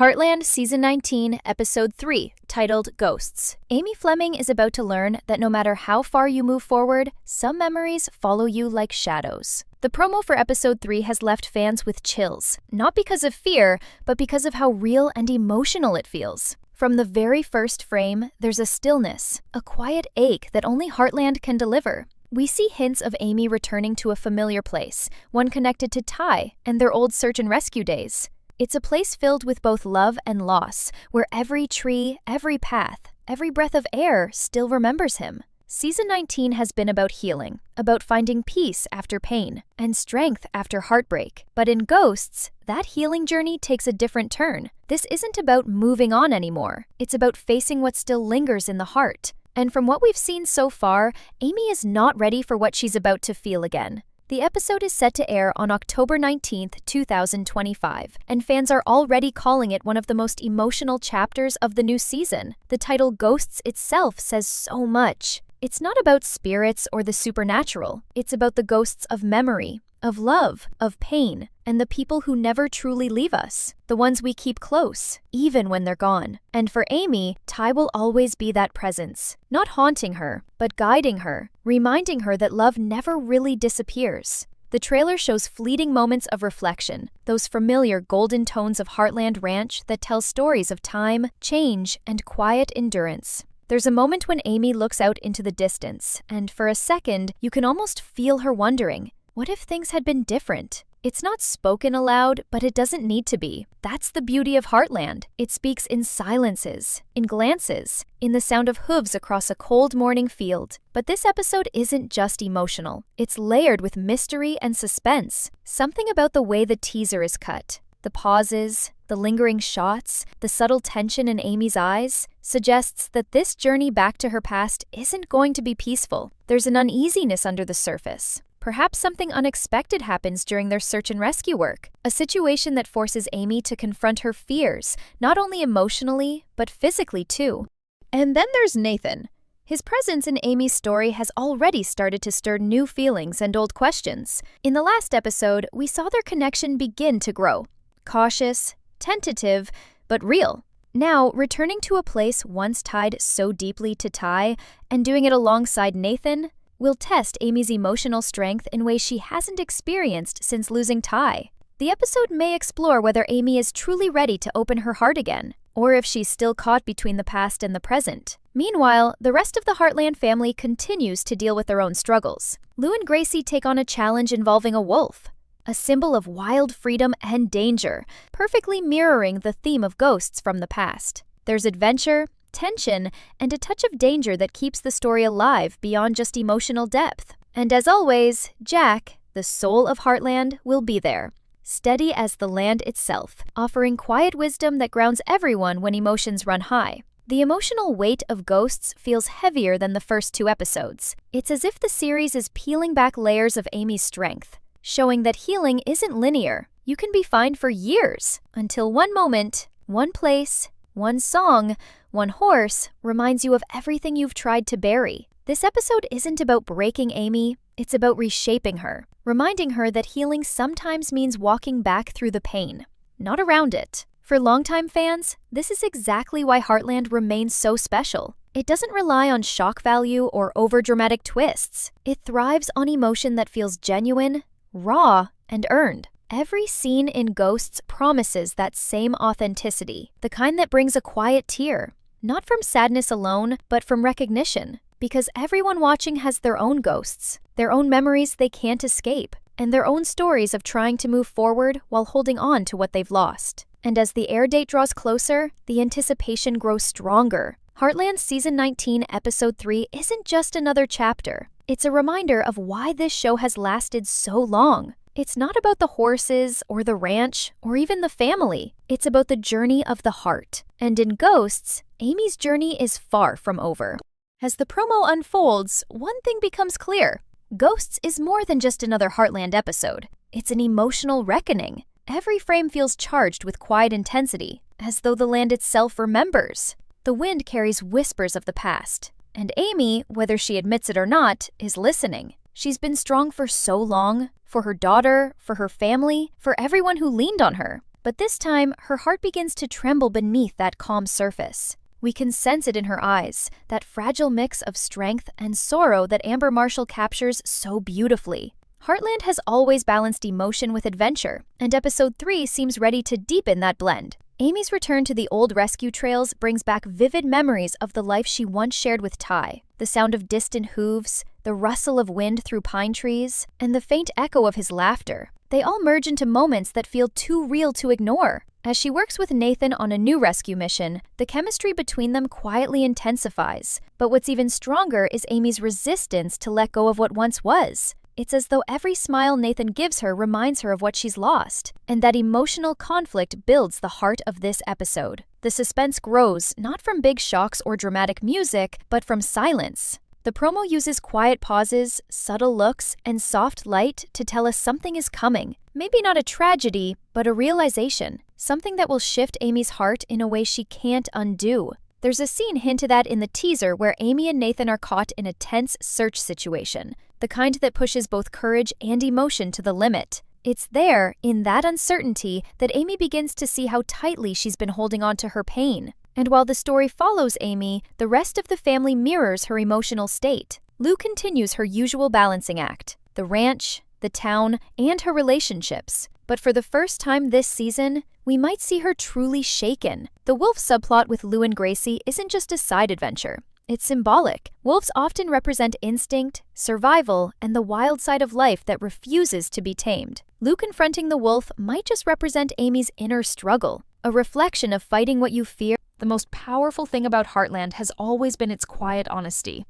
Heartland Season 19, Episode 3, titled Ghosts. Amy Fleming is about to learn that no matter how far you move forward, some memories follow you like shadows. The promo for Episode 3 has left fans with chills, not because of fear, but because of how real and emotional it feels. From the very first frame, there's a stillness, a quiet ache that only Heartland can deliver. We see hints of Amy returning to a familiar place, one connected to Ty and their old search and rescue days. It's a place filled with both love and loss, where every tree, every path, every breath of air still remembers him. Season 19 has been about healing, about finding peace after pain, and strength after heartbreak. But in Ghosts, that healing journey takes a different turn. This isn't about moving on anymore. It's about facing what still lingers in the heart. And from what we've seen so far, Amy is not ready for what she's about to feel again. The episode is set to air on October 19th, 2025, and fans are already calling it one of the most emotional chapters of the new season. The title Ghosts itself says so much. It's not about spirits or the supernatural. It's about the ghosts of memory, of love, of pain, and the people who never truly leave us, the ones we keep close, even when they're gone. And for Amy, Ty will always be that presence, not haunting her, but guiding her, reminding her that love never really disappears. The trailer shows fleeting moments of reflection, those familiar golden tones of Heartland Ranch that tell stories of time, change, and quiet endurance. There's a moment when Amy looks out into the distance, and for a second, you can almost feel her wondering, what if things had been different? It's not spoken aloud, but it doesn't need to be. That's the beauty of Heartland. It speaks in silences, in glances, in the sound of hooves across a cold morning field. But this episode isn't just emotional. It's layered with mystery and suspense. Something about the way the teaser is cut, the pauses, the lingering shots, the subtle tension in Amy's eyes, suggests that this journey back to her past isn't going to be peaceful. There's an uneasiness under the surface. Perhaps something unexpected happens during their search and rescue work, a situation that forces Amy to confront her fears, not only emotionally, but physically too. And then there's Nathan. His presence in Amy's story has already started to stir new feelings and old questions. In the last episode, we saw their connection begin to grow. Cautious, tentative, but real. Now, returning to a place once tied so deeply to Ty, and doing it alongside Nathan, will test Amy's emotional strength in ways she hasn't experienced since losing Ty. The episode may explore whether Amy is truly ready to open her heart again, or if she's still caught between the past and the present. Meanwhile, the rest of the Heartland family continues to deal with their own struggles. Lou and Gracie take on a challenge involving a wolf, a symbol of wild freedom and danger, perfectly mirroring the theme of ghosts from the past. There's adventure, tension, and a touch of danger that keeps the story alive beyond just emotional depth. And as always, Jack, the soul of Heartland, will be there, steady as the land itself, offering quiet wisdom that grounds everyone when emotions run high. The emotional weight of Ghosts feels heavier than the first two episodes. It's as if the series is peeling back layers of Amy's strength, showing that healing isn't linear. You can be fine for years, until one moment, one place, one song, one horse reminds you of everything you've tried to bury. This episode isn't about breaking Amy, it's about reshaping her, reminding her that healing sometimes means walking back through the pain, not around it. For longtime fans, this is exactly why Heartland remains so special. It doesn't rely on shock value or overdramatic twists. It thrives on emotion that feels genuine, raw, and earned. Every scene in Ghosts promises that same authenticity, the kind that brings a quiet tear, not from sadness alone, but from recognition. Because everyone watching has their own ghosts, their own memories they can't escape, and their own stories of trying to move forward while holding on to what they've lost. And as the air date draws closer, the anticipation grows stronger. Heartland Season 19, Episode 3 isn't just another chapter. It's a reminder of why this show has lasted so long. It's not about the horses or the ranch or even the family. It's about the journey of the heart. And in Ghosts, Amy's journey is far from over. As the promo unfolds, one thing becomes clear. Ghosts is more than just another Heartland episode. It's an emotional reckoning. Every frame feels charged with quiet intensity, as though the land itself remembers. The wind carries whispers of the past, and Amy, whether she admits it or not, is listening. She's been strong for so long, for her daughter, for her family, for everyone who leaned on her. But this time, her heart begins to tremble beneath that calm surface. We can sense it in her eyes, that fragile mix of strength and sorrow that Amber Marshall captures so beautifully. Heartland has always balanced emotion with adventure, and episode 3 seems ready to deepen that blend. Amy's return to the old rescue trails brings back vivid memories of the life she once shared with Ty. The sound of distant hooves, the rustle of wind through pine trees, and the faint echo of his laughter. They all merge into moments that feel too real to ignore. As she works with Nathan on a new rescue mission, the chemistry between them quietly intensifies. But what's even stronger is Amy's resistance to let go of what once was. It's as though every smile Nathan gives her reminds her of what she's lost, and that emotional conflict builds the heart of this episode. The suspense grows not from big shocks or dramatic music, but from silence. The promo uses quiet pauses, subtle looks, and soft light to tell us something is coming. Maybe not a tragedy, but a realization. Something that will shift Amy's heart in a way she can't undo. There's a scene hinted at in the teaser where Amy and Nathan are caught in a tense search situation, the kind that pushes both courage and emotion to the limit. It's there, in that uncertainty, that Amy begins to see how tightly she's been holding on to her pain. And while the story follows Amy, the rest of the family mirrors her emotional state. Lou continues her usual balancing act: the ranch, the town, and her relationships. But for the first time this season, we might see her truly shaken. The wolf subplot with Lou and Gracie isn't just a side adventure. It's symbolic. Wolves often represent instinct, survival, and the wild side of life that refuses to be tamed. Lou confronting the wolf might just represent Amy's inner struggle, a reflection of fighting what you fear. The most powerful thing about Heartland has always been its quiet honesty,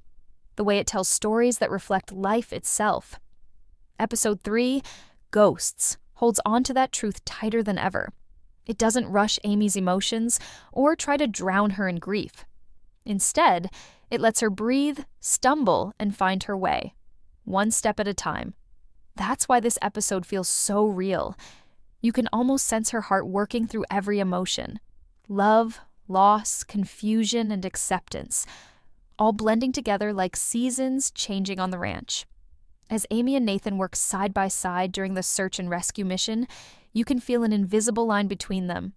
the way it tells stories that reflect life itself. Episode 3, Ghosts, holds on to that truth tighter than ever. It doesn't rush Amy's emotions or try to drown her in grief. Instead, it lets her breathe, stumble, and find her way, one step at a time. That's why this episode feels so real. You can almost sense her heart working through every emotion. Love, loss, confusion, and acceptance, all blending together like seasons changing on the ranch. As Amy and Nathan work side by side during the search and rescue mission, you can feel an invisible line between them.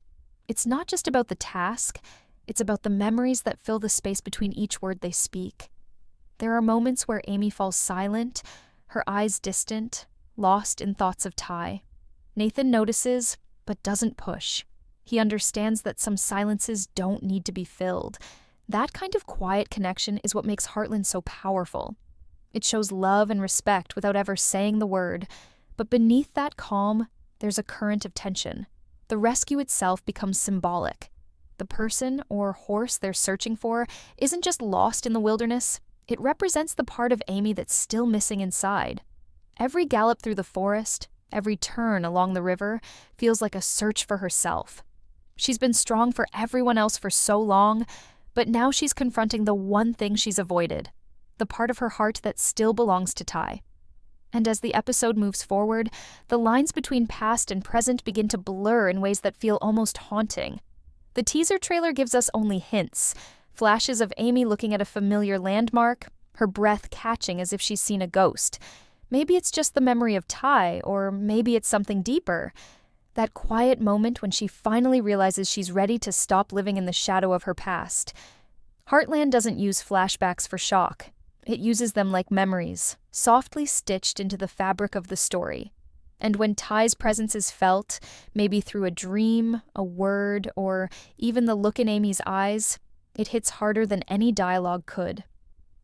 It's not just about the task, it's about the memories that fill the space between each word they speak. There are moments where Amy falls silent, her eyes distant, lost in thoughts of Ty. Nathan notices, but doesn't push. He understands that some silences don't need to be filled. That kind of quiet connection is what makes Heartland so powerful. It shows love and respect without ever saying the word, but beneath that calm, there's a current of tension. The rescue itself becomes symbolic. The person or horse they're searching for isn't just lost in the wilderness, it represents the part of Amy that's still missing inside. Every gallop through the forest, every turn along the river, feels like a search for herself. She's been strong for everyone else for so long, but now she's confronting the one thing she's avoided, the part of her heart that still belongs to Ty. And as the episode moves forward, the lines between past and present begin to blur in ways that feel almost haunting. The teaser trailer gives us only hints, flashes of Amy looking at a familiar landmark, her breath catching as if she's seen a ghost. Maybe it's just the memory of Ty, or maybe it's something deeper. That quiet moment when she finally realizes she's ready to stop living in the shadow of her past. Heartland doesn't use flashbacks for shock. It uses them like memories, softly stitched into the fabric of the story. And when Ty's presence is felt, maybe through a dream, a word, or even the look in Amy's eyes, it hits harder than any dialogue could.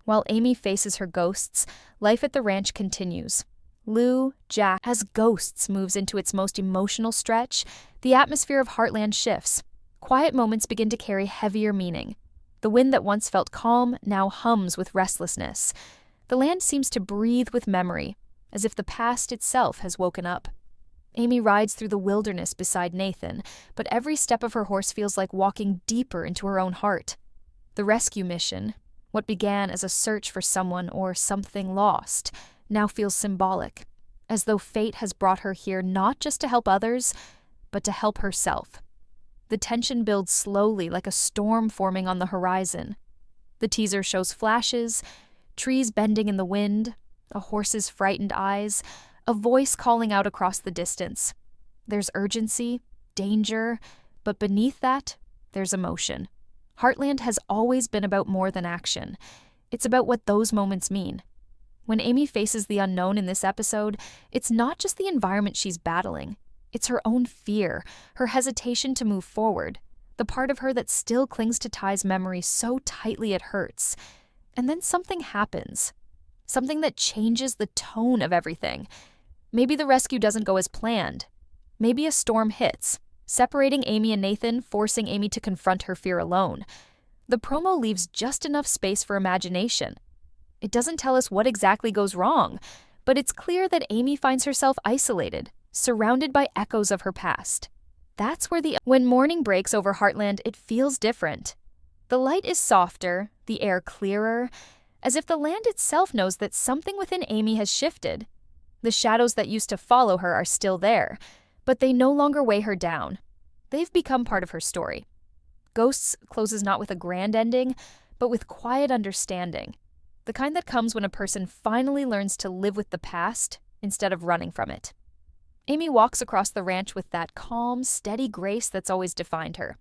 While Amy faces her ghosts, life at the ranch continues. Lou, Jack, as Ghosts moves into its most emotional stretch, the atmosphere of Heartland shifts. Quiet moments begin to carry heavier meaning. The wind that once felt calm now hums with restlessness. The land seems to breathe with memory, as if the past itself has woken up. Amy rides through the wilderness beside Nathan, but every step of her horse feels like walking deeper into her own heart. The rescue mission, what began as a search for someone or something lost, now feels symbolic, as though fate has brought her here not just to help others, but to help herself. The tension builds slowly like a storm forming on the horizon. The teaser shows flashes, trees bending in the wind, a horse's frightened eyes, a voice calling out across the distance. There's urgency, danger, but beneath that, there's emotion. Heartland has always been about more than action. It's about what those moments mean. When Amy faces the unknown in this episode, it's not just the environment she's battling. It's her own fear, her hesitation to move forward, the part of her that still clings to Ty's memory so tightly it hurts. And then something happens. Something that changes the tone of everything. Maybe the rescue doesn't go as planned. Maybe a storm hits, separating Amy and Nathan, forcing Amy to confront her fear alone. The promo leaves just enough space for imagination. It doesn't tell us what exactly goes wrong, but it's clear that Amy finds herself isolated, surrounded by echoes of her past. That's where when morning breaks over Heartland, it feels different. The light is softer, the air clearer, as if the land itself knows that something within Amy has shifted. The shadows that used to follow her are still there, but they no longer weigh her down. They've become part of her story. Ghosts closes not with a grand ending, but with quiet understanding. The kind that comes when a person finally learns to live with the past instead of running from it. Amy walks across the ranch with that calm, steady grace that's always defined her.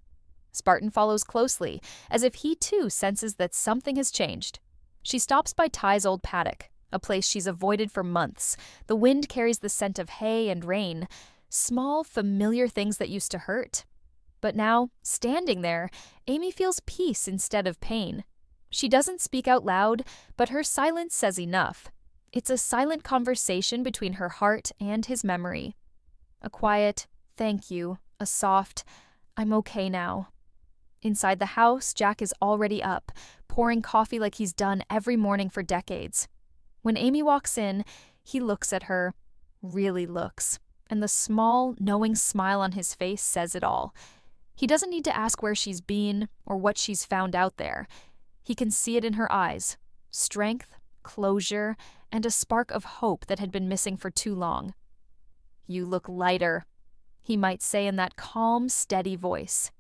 Spartan follows closely, as if he too senses that something has changed. She stops by Ty's old paddock, a place she's avoided for months. The wind carries the scent of hay and rain, small, familiar things that used to hurt. But now, standing there, Amy feels peace instead of pain. She doesn't speak out loud, but her silence says enough. It's a silent conversation between her heart and his memory. A quiet, thank you, a soft, I'm okay now. Inside the house, Jack is already up, pouring coffee like he's done every morning for decades. When Amy walks in, he looks at her, really looks, and the small, knowing smile on his face says it all. He doesn't need to ask where she's been or what she's found out there. He can see it in her eyes, strength, closure, and a spark of hope that had been missing for too long. You look lighter, he might say in that calm, steady voice.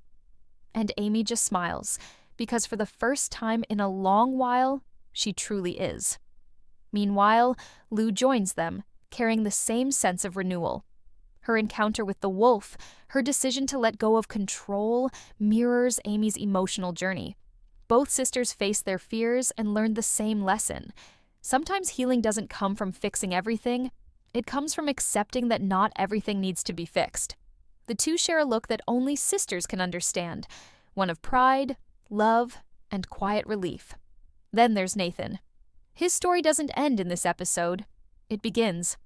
And Amy just smiles, because for the first time in a long while, she truly is. Meanwhile, Lou joins them, carrying the same sense of renewal. Her encounter with the wolf, her decision to let go of control, mirrors Amy's emotional journey. Both sisters face their fears and learn the same lesson. Sometimes healing doesn't come from fixing everything. It comes from accepting that not everything needs to be fixed. The two share a look that only sisters can understand, one of pride, love, and quiet relief. Then there's Nathan. His story doesn't end in this episode. It begins.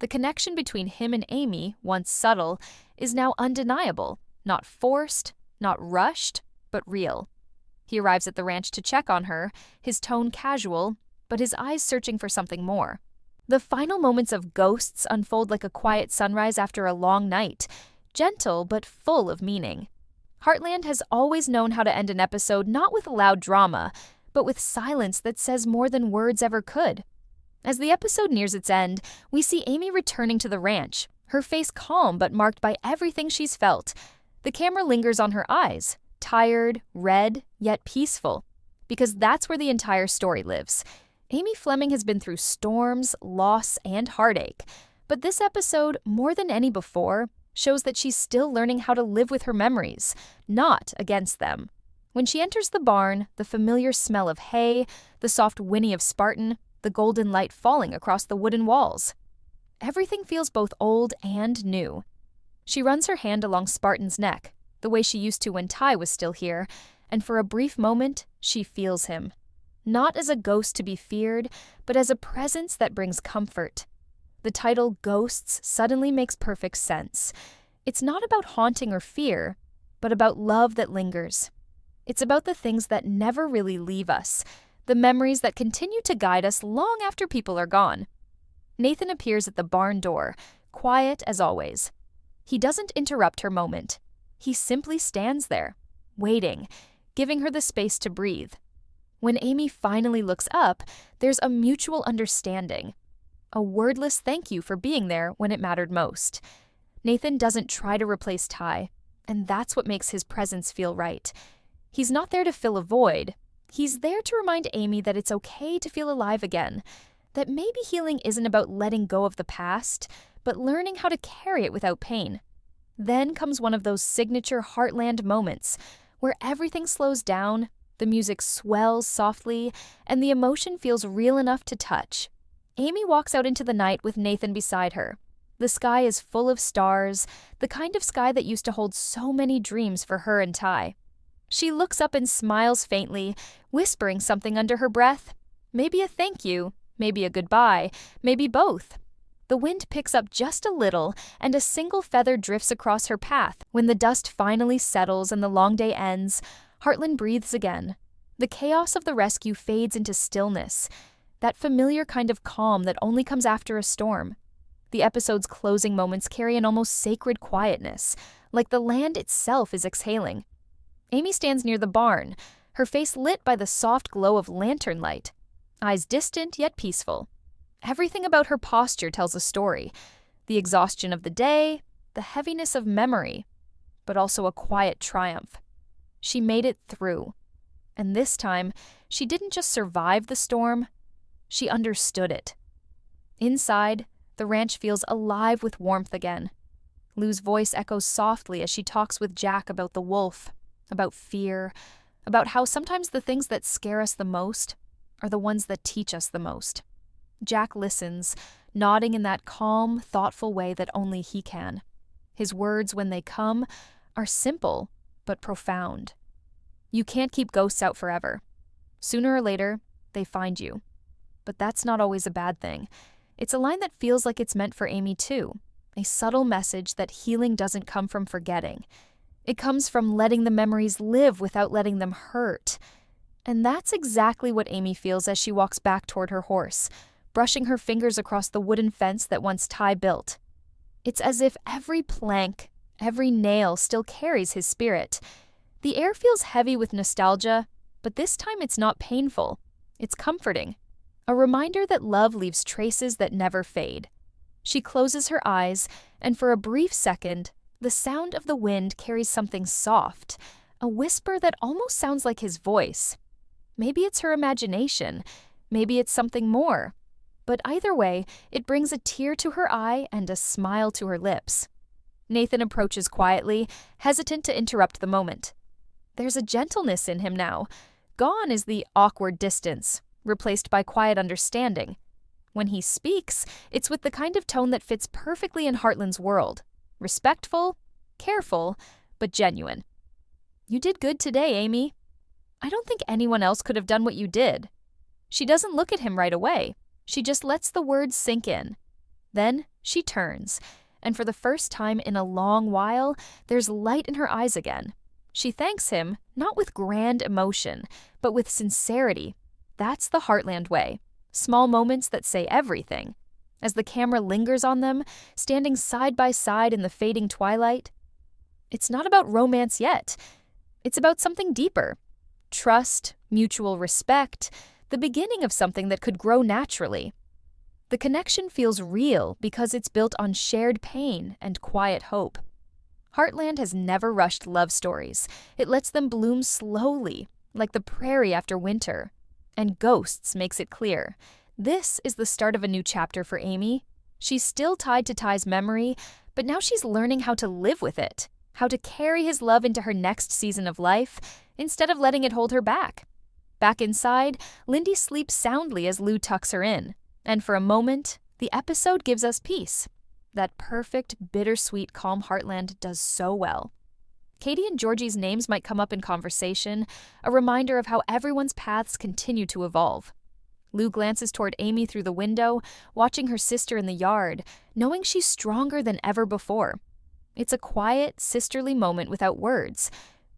The connection between him and Amy, once subtle, is now undeniable, not forced, not rushed, but real. He arrives at the ranch to check on her, his tone casual, but his eyes searching for something more. The final moments of Ghosts unfold like a quiet sunrise after a long night, gentle but full of meaning. Heartland has always known how to end an episode not with loud drama, but with silence that says more than words ever could. As the episode nears its end, we see Amy returning to the ranch, her face calm but marked by everything she's felt. The camera lingers on her eyes, tired, red, yet peaceful, because that's where the entire story lives. Amy Fleming has been through storms, loss, and heartache, but this episode, more than any before, shows that she's still learning how to live with her memories, not against them. When she enters the barn, the familiar smell of hay, the soft whinny of Spartan, the golden light falling across the wooden walls. Everything feels both old and new. She runs her hand along Spartan's neck, the way she used to when Ty was still here, and for a brief moment, she feels him. Not as a ghost to be feared, but as a presence that brings comfort. The title Ghosts suddenly makes perfect sense. It's not about haunting or fear, but about love that lingers. It's about the things that never really leave us, the memories that continue to guide us long after people are gone. Nathan appears at the barn door, quiet as always. He doesn't interrupt her moment. He simply stands there, waiting, giving her the space to breathe. When Amy finally looks up, there's a mutual understanding. A wordless thank you for being there when it mattered most. Nathan doesn't try to replace Ty, and that's what makes his presence feel right. He's not there to fill a void. He's there to remind Amy that it's okay to feel alive again, that maybe healing isn't about letting go of the past, but learning how to carry it without pain. Then comes one of those signature Heartland moments where everything slows down, the music swells softly, and the emotion feels real enough to touch. Amy walks out into the night with Nathan beside her. The sky is full of stars, the kind of sky that used to hold so many dreams for her and Ty. She looks up and smiles faintly, whispering something under her breath. Maybe a thank you, maybe a goodbye, maybe both. The wind picks up just a little, and a single feather drifts across her path. When the dust finally settles and the long day ends, Heartland breathes again. The chaos of the rescue fades into stillness, that familiar kind of calm that only comes after a storm. The episode's closing moments carry an almost sacred quietness, like the land itself is exhaling. Amy stands near the barn, her face lit by the soft glow of lantern light, eyes distant yet peaceful. Everything about her posture tells a story. The exhaustion of the day, the heaviness of memory, but also a quiet triumph. She made it through. And this time, she didn't just survive the storm, she understood it. Inside, the ranch feels alive with warmth again. Lou's voice echoes softly as she talks with Jack about the wolf, about fear, about how sometimes the things that scare us the most are the ones that teach us the most. Jack listens, nodding in that calm, thoughtful way that only he can. His words, when they come, are simple but profound. You can't keep ghosts out forever. Sooner or later, they find you. But that's not always a bad thing. It's a line that feels like it's meant for Amy too, a subtle message that healing doesn't come from forgetting. It comes from letting the memories live without letting them hurt. And that's exactly what Amy feels as she walks back toward her horse, brushing her fingers across the wooden fence that once Ty built. It's as if every plank, every nail still carries his spirit. The air feels heavy with nostalgia, but this time it's not painful. It's comforting. A reminder that love leaves traces that never fade. She closes her eyes, and for a brief second, the sound of the wind carries something soft, a whisper that almost sounds like his voice. Maybe it's her imagination, maybe it's something more. But either way, it brings a tear to her eye and a smile to her lips. Nathan approaches quietly, hesitant to interrupt the moment. There's a gentleness in him now. Gone is the awkward distance, replaced by quiet understanding. When he speaks, it's with the kind of tone that fits perfectly in Heartland's world. Respectful, careful, but genuine. You did good today, Amy. I don't think anyone else could have done what you did. She doesn't look at him right away. She just lets the words sink in. Then she turns, and for the first time in a long while, there's light in her eyes again. She thanks him, not with grand emotion, but with sincerity. That's the Heartland way. Small moments that say everything. As the camera lingers on them, standing side by side in the fading twilight, it's not about romance yet. It's about something deeper. Trust, mutual respect, the beginning of something that could grow naturally. The connection feels real because it's built on shared pain and quiet hope. Heartland has never rushed love stories. It lets them bloom slowly, like the prairie after winter. And Ghosts makes it clear. This is the start of a new chapter for Amy. She's still tied to Ty's memory, but now she's learning how to live with it, how to carry his love into her next season of life, instead of letting it hold her back. Back inside, Lindy sleeps soundly as Lou tucks her in. And for a moment, the episode gives us peace. That perfect, bittersweet, calm Heartland does so well. Katie and Georgie's names might come up in conversation, a reminder of how everyone's paths continue to evolve. Lou glances toward Amy through the window, watching her sister in the yard, knowing she's stronger than ever before. It's a quiet, sisterly moment without words,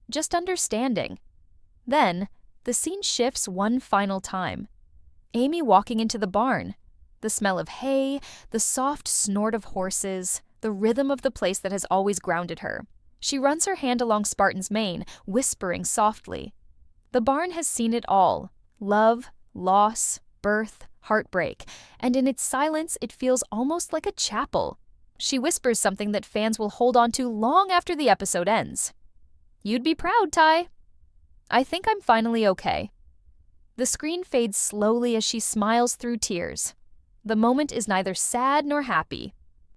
just understanding. Then, the scene shifts one final time. Amy walking into the barn. The smell of hay, the soft snort of horses, the rhythm of the place that has always grounded her. She runs her hand along Spartan's mane, whispering softly. The barn has seen it all: love, loss, birth, heartbreak, and in its silence it feels almost like a chapel. She whispers something that fans will hold on to long after the episode ends. You'd be proud, Ty. I think I'm finally okay. The screen fades slowly as she smiles through tears. The moment is neither sad nor happy.